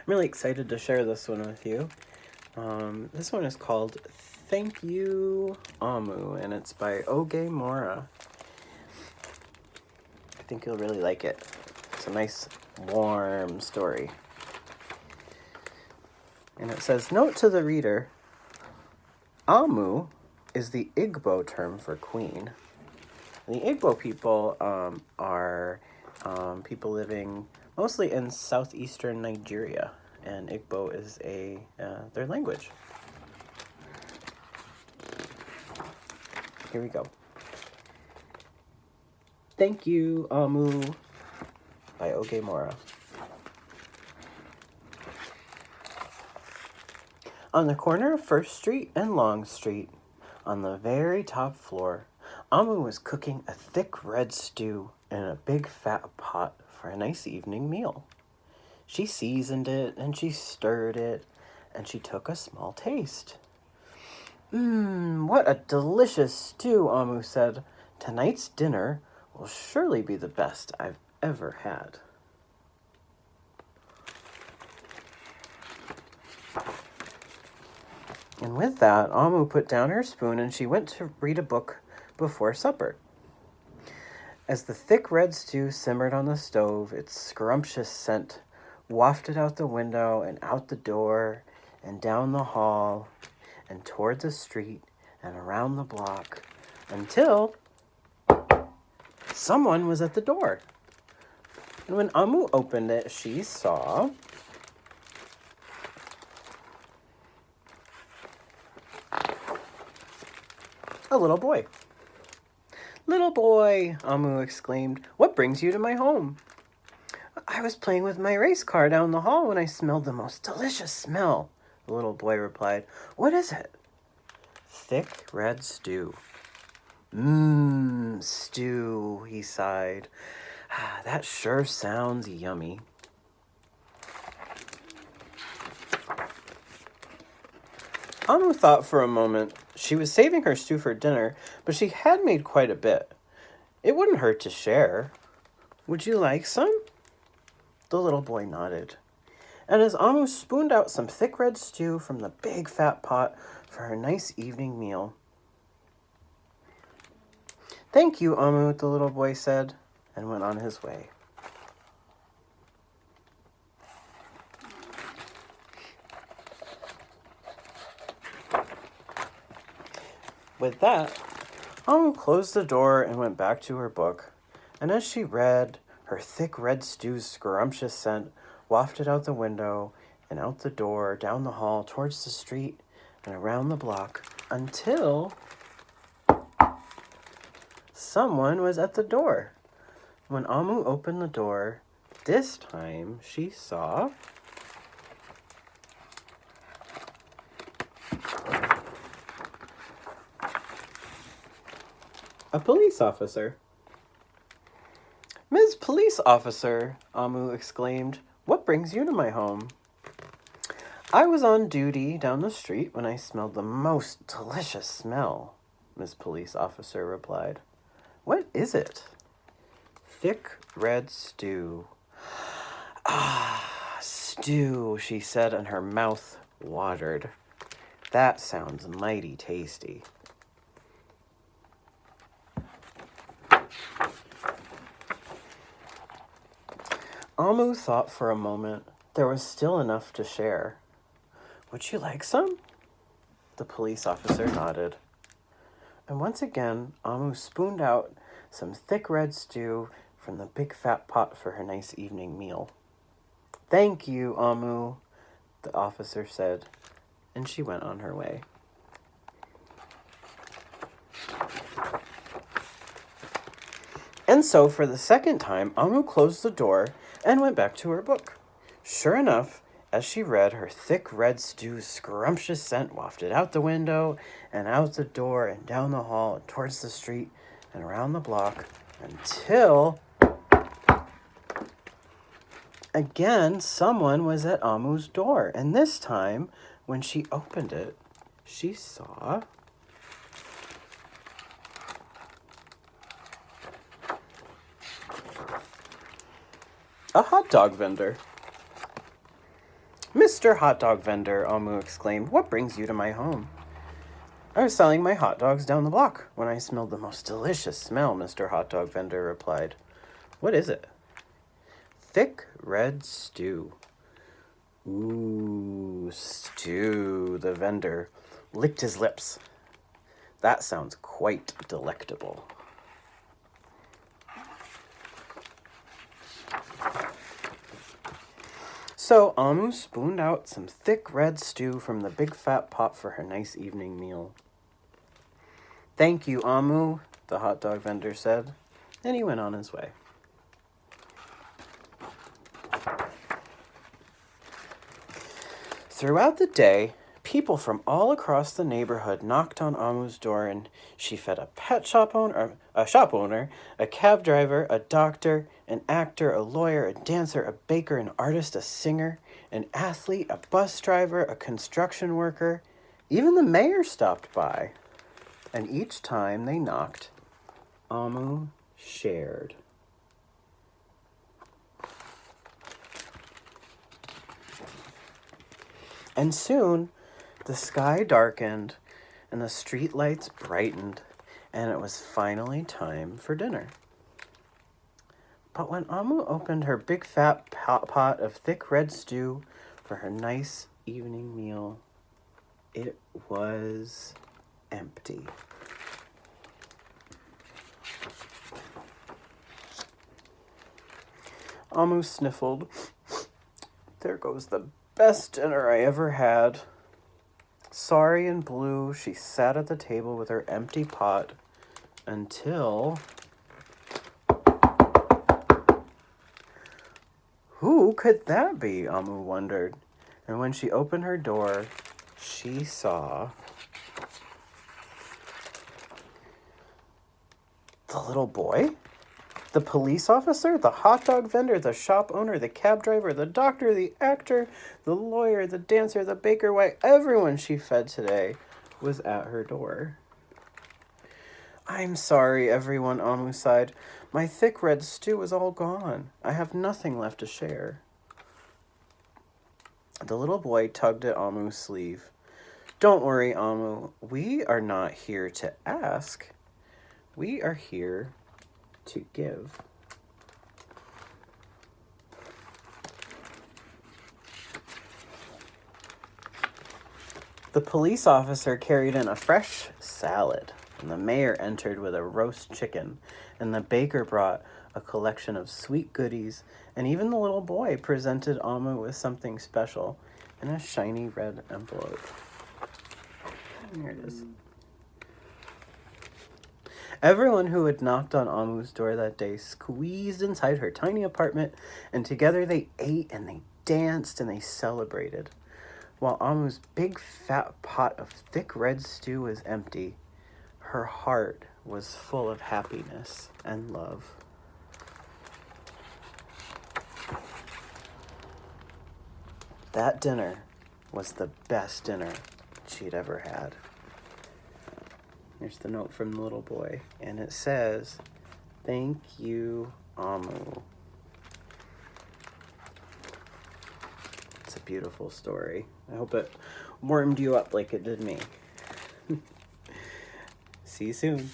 really excited to share this one with you. This one is called Thank You, Amu, and it's by Oge Mora. I think you'll really like it. It's a nice, warm story. And it says, Note to the reader, Amu is the Igbo term for queen. And the Igbo people are people living mostly in southeastern Nigeria, and Igbo is their language. Here we go. Thank You, Amu, by Oge Mora. On the corner of First Street and Long Street, on the very top floor, Amu was cooking a thick red stew in a big fat pot for a nice evening meal. She seasoned it and she stirred it and she took a small taste. What a delicious stew, Amu said. Tonight's dinner will surely be the best I've ever had. And with that, Amu put down her spoon and she went to read a book before supper. As the thick red stew simmered on the stove, its scrumptious scent wafted out the window and out the door and down the hall and toward the street and around the block until someone was at the door. And when Amu opened it, she saw a little boy. Little boy, Amu exclaimed, what brings you to my home? I was playing with my race car down the hall when I smelled the most delicious smell, the little boy replied. What is it? Thick red stew. Stew, he sighed. That sure sounds yummy. Amu thought for a moment. She was saving her stew for dinner, but she had made quite a bit. It wouldn't hurt to share. Would you like some? The little boy nodded. And as Amu spooned out some thick red stew from the big fat pot for her nice evening meal. Thank you, Amu, the little boy said, and went on his way. With that, Amu closed the door and went back to her book, and as she read, her thick red stew's scrumptious scent wafted out the window and out the door, down the hall, towards the street, and around the block, until someone was at the door. When Amu opened the door, this time she saw a police officer. Ms. Police Officer, Amu exclaimed, what brings you to my home? I was on duty down the street when I smelled the most delicious smell, Ms. Police Officer replied. What is it? Thick red stew. Stew, she said, and her mouth watered. That sounds mighty tasty. Amu thought for a moment. There was still enough to share. Would you like some? The police officer nodded. And once again, Amu spooned out some thick red stew from the big fat pot for her nice evening meal. Thank you, Amu, the officer said, and she went on her way. And so, for the second time, Amu closed the door and went back to her book. Sure enough, as she read, her thick red stew's scrumptious scent wafted out the window and out the door and down the hall and towards the street and around the block until again someone was at Amu's door. And this time, when she opened it, she saw a hot dog vendor. Mr. Hot Dog Vendor, Amu exclaimed, what brings you to my home? I was selling my hot dogs down the block when I smelled the most delicious smell, Mr. Hot Dog Vendor replied. What is it? Thick red stew. Ooh, stew, the vendor licked his lips. That sounds quite delectable. So Amu spooned out some thick red stew from the big fat pot for her nice evening meal. Thank you, Amu, the hot dog vendor said, and he went on his way. Throughout the day, people from all across the neighborhood knocked on Amu's door, and she fed a shop owner, a cab driver, a doctor, an actor, a lawyer, a dancer, a baker, an artist, a singer, an athlete, a bus driver, a construction worker. Even the mayor stopped by. And each time they knocked, Amu shared. And soon, the sky darkened, and the street lights brightened, and it was finally time for dinner. But when Amu opened her big fat pot of thick red stew for her nice evening meal, it was empty. Amu sniffled. There goes the best dinner I ever had. Sorry and blue, she sat at the table with her empty pot until... Who could that be? Amu wondered. And when she opened her door, she saw the little boy, the police officer, the hot dog vendor, the shop owner, the cab driver, the doctor, the actor, the lawyer, the dancer, the baker. Why, everyone she fed today was at her door. I'm sorry, everyone, Amu sighed. My thick red stew is all gone. I have nothing left to share. The little boy tugged at Amu's sleeve. Don't worry, Amu. We are not here to ask. We are here to give. The police officer carried in a fresh salad, and the mayor entered with a roast chicken, and the baker brought a collection of sweet goodies, and even the little boy presented Amu with something special in a shiny red envelope. Here it is. Everyone who had knocked on Amu's door that day squeezed inside her tiny apartment, and together they ate and they danced and they celebrated. While Amu's big fat pot of thick red stew was empty, her heart was full of happiness and love. That dinner was the best dinner she'd ever had. Here's the note from the little boy, and it says, "Thank you, Amu." It's a beautiful story. I hope it warmed you up like it did me. See you soon.